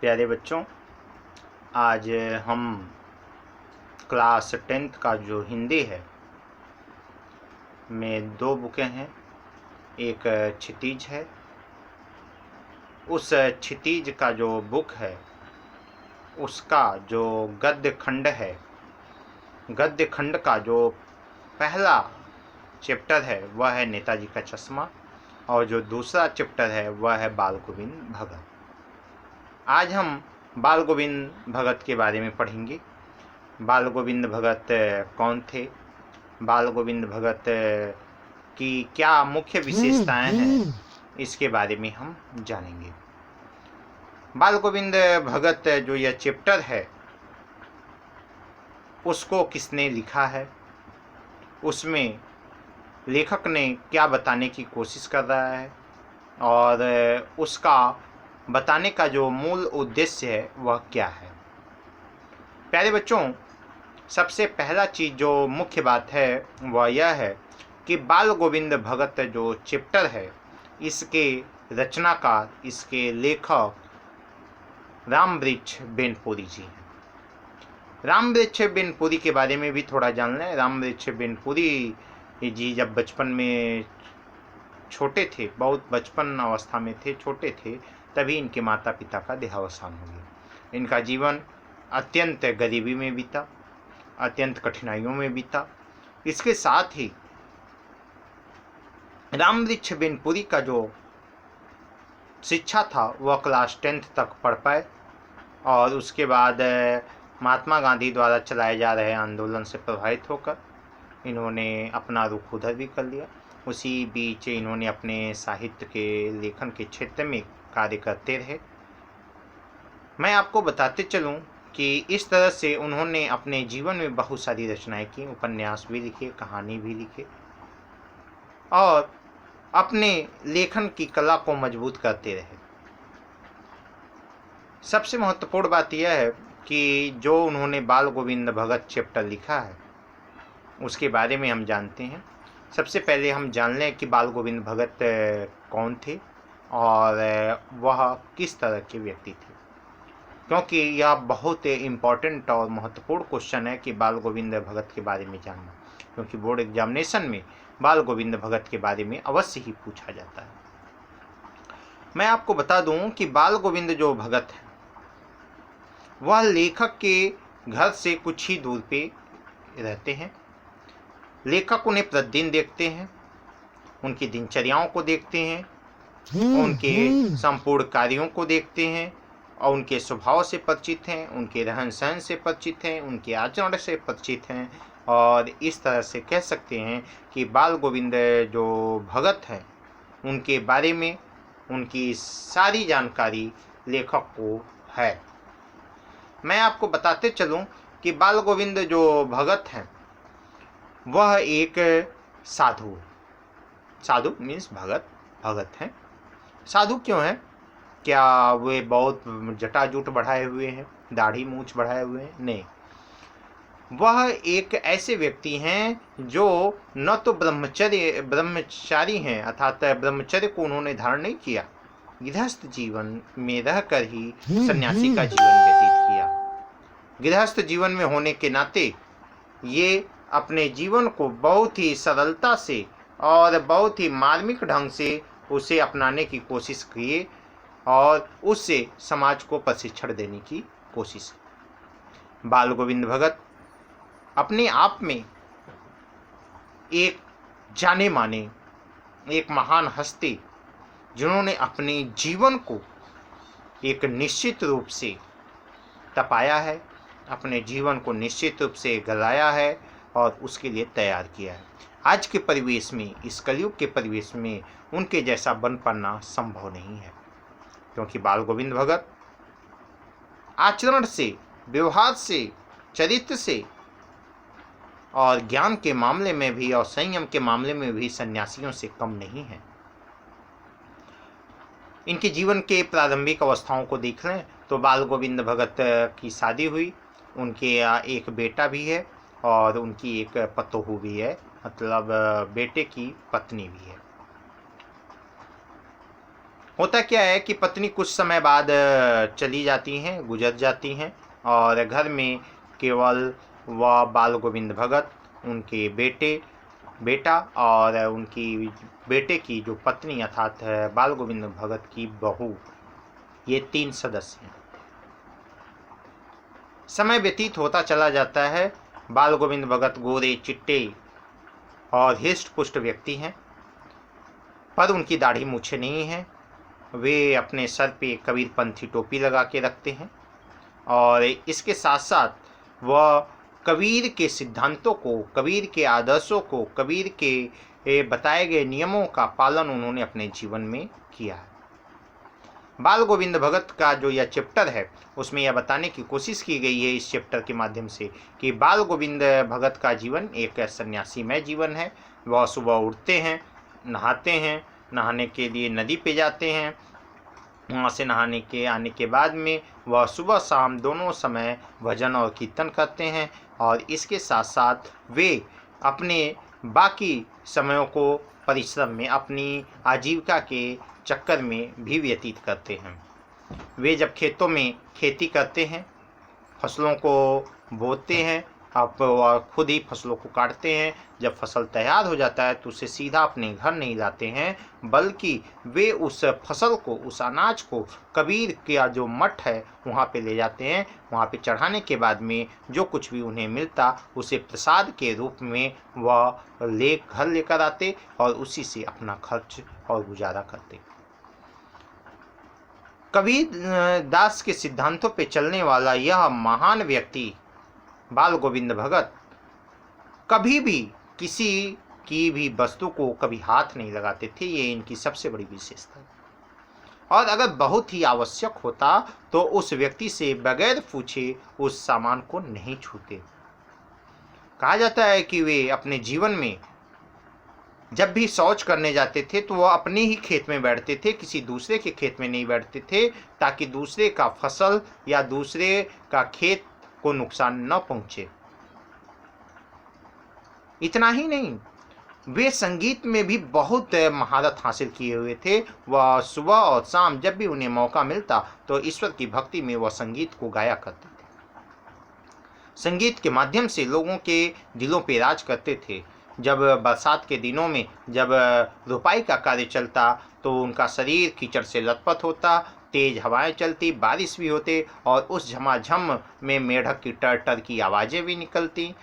प्यारे बच्चों, आज हम क्लास 10th का जो हिंदी है में दो बुकें हैं। एक क्षितिज है। उस क्षितिज का जो बुक है उसका जो गद्य खंड है, गद्य खंड का जो पहला चैप्टर है वह है नेताजी का चश्मा और जो दूसरा चैप्टर है वह है बाल गोविंद भगत। आज हम बाल गोविंद भगत के बारे में पढ़ेंगे। बाल गोविंद भगत कौन थे, बाल गोविंद भगत की क्या मुख्य विशेषताएं हैं, इसके बारे में हम जानेंगे। बाल गोविंद भगत जो यह चैप्टर है उसको किसने लिखा है, उसमें लेखक ने क्या बताने की कोशिश कर रहा है और उसका बताने का जो मूल उद्देश्य है वह क्या है। प्यारे बच्चों, सबसे पहला चीज़ जो मुख्य बात है वह यह है कि बाल गोविंद भगत जो चैप्टर है इसके रचनाकार, इसके लेखक रामवृक्ष बेनपुरी जी हैं। रामवृक्ष बेनपुरी के बारे में भी थोड़ा जान लें। रामवृक्ष बेनपुरी जी जब बचपन में छोटे थे, बहुत बचपन अवस्था में थे, छोटे थे, तभी इनके माता पिता का देहावसान हो गया। इनका जीवन अत्यंत गरीबी में बीता, अत्यंत कठिनाइयों में बीता। इसके साथ ही रामवृक्ष बेनपुरी का जो शिक्षा था वह क्लास 10th तक पढ़ पाए और उसके बाद महात्मा गांधी द्वारा चलाए जा रहे आंदोलन से प्रभावित होकर इन्होंने अपना रुख उधर भी कर लिया। उसी बीच इन्होंने अपने साहित्य के लेखन के क्षेत्र में कार्य करते रहे। मैं आपको बताते चलूं कि इस तरह से उन्होंने अपने जीवन में बहुत सारी रचनाएं की, उपन्यास भी लिखे, कहानी भी लिखे और अपने लेखन की कला को मजबूत करते रहे। सबसे महत्वपूर्ण बात यह है कि जो उन्होंने बाल गोविंद भगत चैप्टर लिखा है उसके बारे में हम जानते हैं। सबसे पहले हम जान लें कि बाल गोविंद भगत कौन थे और वह किस तरह के व्यक्ति थे, क्योंकि यह बहुत इम्पॉर्टेंट और महत्वपूर्ण क्वेश्चन है कि बाल गोविंद भगत के बारे में जानना, क्योंकि बोर्ड एग्जामिनेशन में बाल गोविंद भगत के बारे में अवश्य ही पूछा जाता है। मैं आपको बता दूं कि बाल गोविंद जो भगत है वह लेखक के घर से कुछ ही दूर पे रहते हैं। लेखक उन्हें प्रतिदिन देखते हैं, उनकी दिनचर्याओं को देखते हैं, उनके संपूर्ण कार्यों को देखते हैं और उनके स्वभाव से परिचित हैं, उनके रहन सहन से परिचित हैं, उनके आचरण से परिचित हैं और इस तरह से कह सकते हैं कि बाल गोविंद जो भगत हैं उनके बारे में उनकी सारी जानकारी लेखक को है। मैं आपको बताते चलूं कि बाल गोविंद जो भगत हैं वह एक साधु है। साधु मीन्स भगत, भगत हैं। साधु क्यों है? क्या वे बहुत जटाजूट बढ़ाए हुए हैं, दाढ़ी मूछ बढ़ाए हुए हैं? नहीं, वह एक ऐसे व्यक्ति हैं जो न तो ब्रह्मचारी हैं, अर्थात ब्रह्मचर्य को उन्होंने धारण नहीं किया, गृहस्थ जीवन में रहकर ही सन्यासी का जीवन व्यतीत किया। गृहस्थ जीवन में होने के नाते ये अपने जीवन को बहुत ही सरलता से और बहुत ही मार्मिक ढंग से उसे अपनाने की कोशिश किए और उससे समाज को प्रशिक्षण देने की कोशिश। बाल गोविंद भगत अपने आप में एक जाने माने, एक महान हस्ती जिन्होंने अपने जीवन को एक निश्चित रूप से तपाया है, अपने जीवन को निश्चित रूप से गलाया है और उसके लिए तैयार किया है। आज के परिवेश में, इस कलयुग के परिवेश में उनके जैसा बन पाना संभव नहीं है, क्योंकि बाल गोविंद भगत आचरण से, व्यवहार से, चरित्र से और ज्ञान के मामले में भी और संयम के मामले में भी सन्यासियों से कम नहीं है। इनके जीवन के प्रारंभिक अवस्थाओं को देख लें तो बाल गोविंद भगत की शादी हुई, उनके एक बेटा भी है और उनकी एक पतोहू भी है, मतलब बेटे की पत्नी भी है। होता क्या है कि पत्नी कुछ समय बाद चली जाती हैं, गुजर जाती हैं, और घर में केवल वह बाल गोविंद भगत, उनके बेटा और उनकी बेटे की जो पत्नी अर्थात बाल गोविंद भगत की बहू, ये 3 सदस्य हैं। समय व्यतीत होता चला जाता है। बाल गोविंद भगत गोरे चिट्टे और हिष्ट पुष्ट व्यक्ति हैं, पर उनकी दाढ़ी मूछें नहीं हैं। वे अपने सर पे कबीरपंथी टोपी लगा के रखते हैं, और इसके साथ साथ वह कबीर के सिद्धांतों को, कबीर के आदर्शों को, कबीर के बताए गए नियमों का पालन उन्होंने अपने जीवन में किया है। बाल गोविंद भगत का जो यह चैप्टर है, उसमें यह बताने की कोशिश की गई है इस चैप्टर के माध्यम से कि बाल गोविंद भगत का जीवन एक सन्यासीमय जीवन है। वह सुबह उठते हैं, नहाते हैं, नहाने के लिए नदी पे जाते हैं, वहाँ से नहाने के आने के बाद में वह सुबह शाम दोनों समय भजन और कीर्तन करते हैं, और इसके साथ साथ वे अपने बाकी समयों को परिश्रम में, अपनी आजीविका के चक्कर में भी व्यतीत करते हैं। वे जब खेतों में खेती करते हैं, फसलों को बोते हैं, आप खुद ही फसलों को काटते हैं। जब फसल तैयार हो जाता है तो उसे सीधा अपने घर नहीं लाते हैं, बल्कि वे उस फसल को, उस अनाज को कबीर का जो मठ है वहाँ पे ले जाते हैं। वहाँ पे चढ़ाने के बाद में जो कुछ भी उन्हें मिलता उसे प्रसाद के रूप में वह घर लेकर आते और उसी से अपना खर्च और गुजारा करते। कबीर दास के सिद्धांतों पे चलने वाला यह महान व्यक्ति बाल गोविंद भगत कभी भी किसी की भी वस्तु को कभी हाथ नहीं लगाते थे। ये इनकी सबसे बड़ी विशेषता है, और अगर बहुत ही आवश्यक होता तो उस व्यक्ति से बगैर पूछे उस सामान को नहीं छूते। कहा जाता है कि वे अपने जीवन में जब भी शौच करने जाते थे तो वह अपने ही खेत में बैठते थे, किसी दूसरे के खेत में नहीं बैठते थे, ताकि दूसरे का फसल या दूसरे का खेत को नुकसान न पहुंचे। इतना ही नहीं, वे संगीत में भी बहुत महारत हासिल किए हुए थे। वह सुबह और शाम जब भी उन्हें मौका मिलता तो ईश्वर की भक्ति में वह संगीत को गाया करते थे। संगीत के माध्यम से लोगों के दिलों पे राज करते थे। जब बरसात के दिनों में जब रोपाई का कार्य चलता तो उनका शरीर कीचड़ से लथपथ होता, तेज हवाएं चलती, बारिश भी होते, और उस झमाझम में मेढक की टर की आवाज़ें भी निकलती।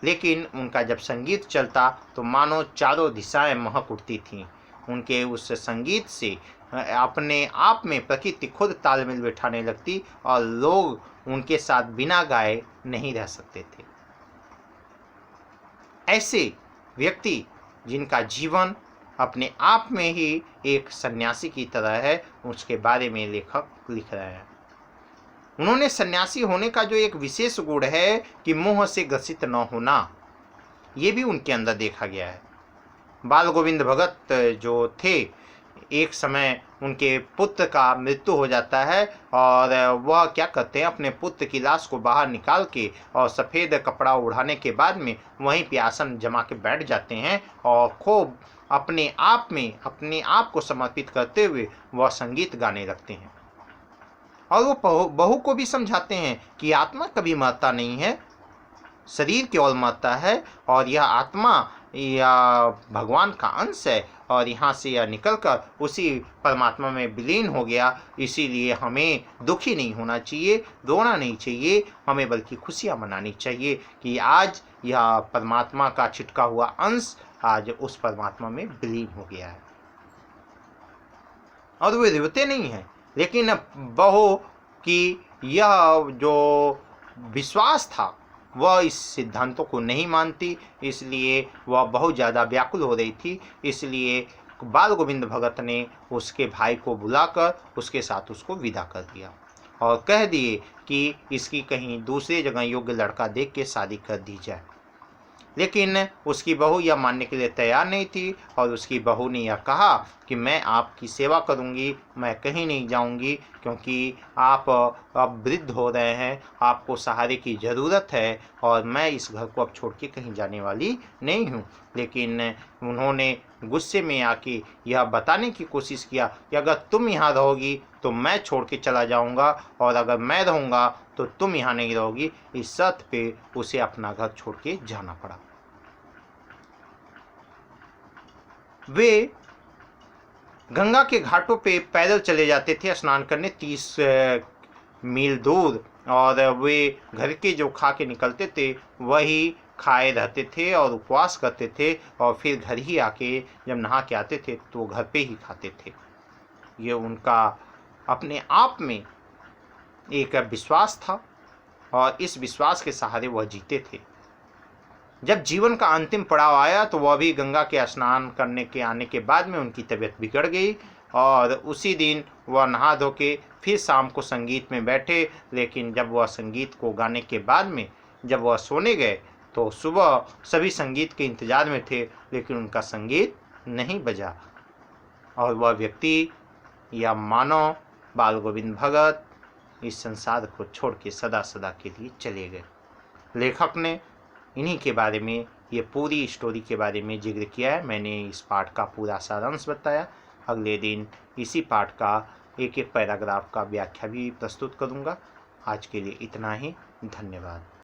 लेकिन उनका जब संगीत चलता तो मानो चारों दिशाएं महक उठती थीं। उनके उस संगीत से अपने आप में प्रकृति खुद तालमेल बिठाने लगती, और लोग उनके साथ बिना गाए नहीं रह सकते थे। ऐसे व्यक्ति जिनका जीवन अपने आप में ही एक सन्यासी की तरह है, उसके बारे में लेखक लिख रहे हैं। उन्होंने सन्यासी होने का जो एक विशेष गुण है कि मोह से ग्रसित न होना, ये भी उनके अंदर देखा गया है। बाल गोविंद भगत जो थे, एक समय उनके पुत्र का मृत्यु हो जाता है, और वह क्या करते हैं, अपने पुत्र की लाश को बाहर निकाल के और सफ़ेद कपड़ा उड़ाने के बाद में वहीं पे आसन जमा के बैठ जाते हैं, और खूब अपने आप को समर्पित करते हुए वह संगीत गाने लगते हैं। और वो बहू को भी समझाते हैं कि आत्मा कभी मरता नहीं है, शरीर केवल मरता है, और यह आत्मा या भगवान का अंश है, और यहाँ से यह निकलकर उसी परमात्मा में विलीन हो गया। इसीलिए हमें दुखी नहीं होना चाहिए, रोना नहीं चाहिए, हमें बल्कि खुशियाँ मनानी चाहिए कि आज यह परमात्मा का छिटका हुआ अंश आज उस परमात्मा में विलीन हो गया है। और वे रोते नहीं हैं, लेकिन बहू की यह जो विश्वास था वह इस सिद्धांतों को नहीं मानती, इसलिए वह बहुत ज़्यादा व्याकुल हो रही थी। इसलिए बाल गोविंद भगत ने उसके भाई को बुलाकर उसके साथ उसको विदा कर दिया और कह दिए कि इसकी कहीं दूसरी जगह योग्य लड़का देख के शादी कर दी जाए। लेकिन उसकी बहू यह मानने के लिए तैयार नहीं थी, और उसकी बहू ने यह कहा कि मैं आपकी सेवा करूंगी, मैं कहीं नहीं जाऊंगी, क्योंकि आप अब वृद्ध हो रहे हैं, आपको सहारे की ज़रूरत है, और मैं इस घर को अब छोड़ के कहीं जाने वाली नहीं हूँ। लेकिन उन्होंने गुस्से में आके यह बताने की कोशिश किया कि अगर तुम यहाँ रहोगी तो मैं छोड़ के चला जाऊँगा, और अगर मैं रहूँगा तो तुम यहाँ नहीं रहोगी। इस शर्त पे उसे अपना घर छोड़ के जाना पड़ा। वे गंगा के घाटों पे पैदल चले जाते थे स्नान करने 30 मील दूर, और वे घर के जो खा के निकलते थे वही खाए रहते थे और उपवास करते थे, और फिर घर ही आके जब नहा के आते थे तो घर पे ही खाते थे। ये उनका अपने आप में एक विश्वास था, और इस विश्वास के सहारे वह जीते थे। जब जीवन का अंतिम पड़ाव आया तो वह भी गंगा के स्नान करने के आने के बाद में उनकी तबीयत बिगड़ गई, और उसी दिन वह नहा धो के फिर शाम को संगीत में बैठे। लेकिन जब वह संगीत को गाने के बाद में जब वह सोने गए तो सुबह सभी संगीत के इंतजार में थे, लेकिन उनका संगीत नहीं बजा, और वह व्यक्ति या मानव बाल गोविंद भगत इस संसार को छोड़ के सदा सदा के लिए चले गए। लेखक ने इन्हीं के बारे में, ये पूरी स्टोरी के बारे में जिक्र किया है। मैंने इस पाठ का पूरा सारांश बताया। अगले दिन इसी पाठ का एक एक पैराग्राफ का व्याख्या भी प्रस्तुत करूँगा। आज के लिए इतना ही। धन्यवाद।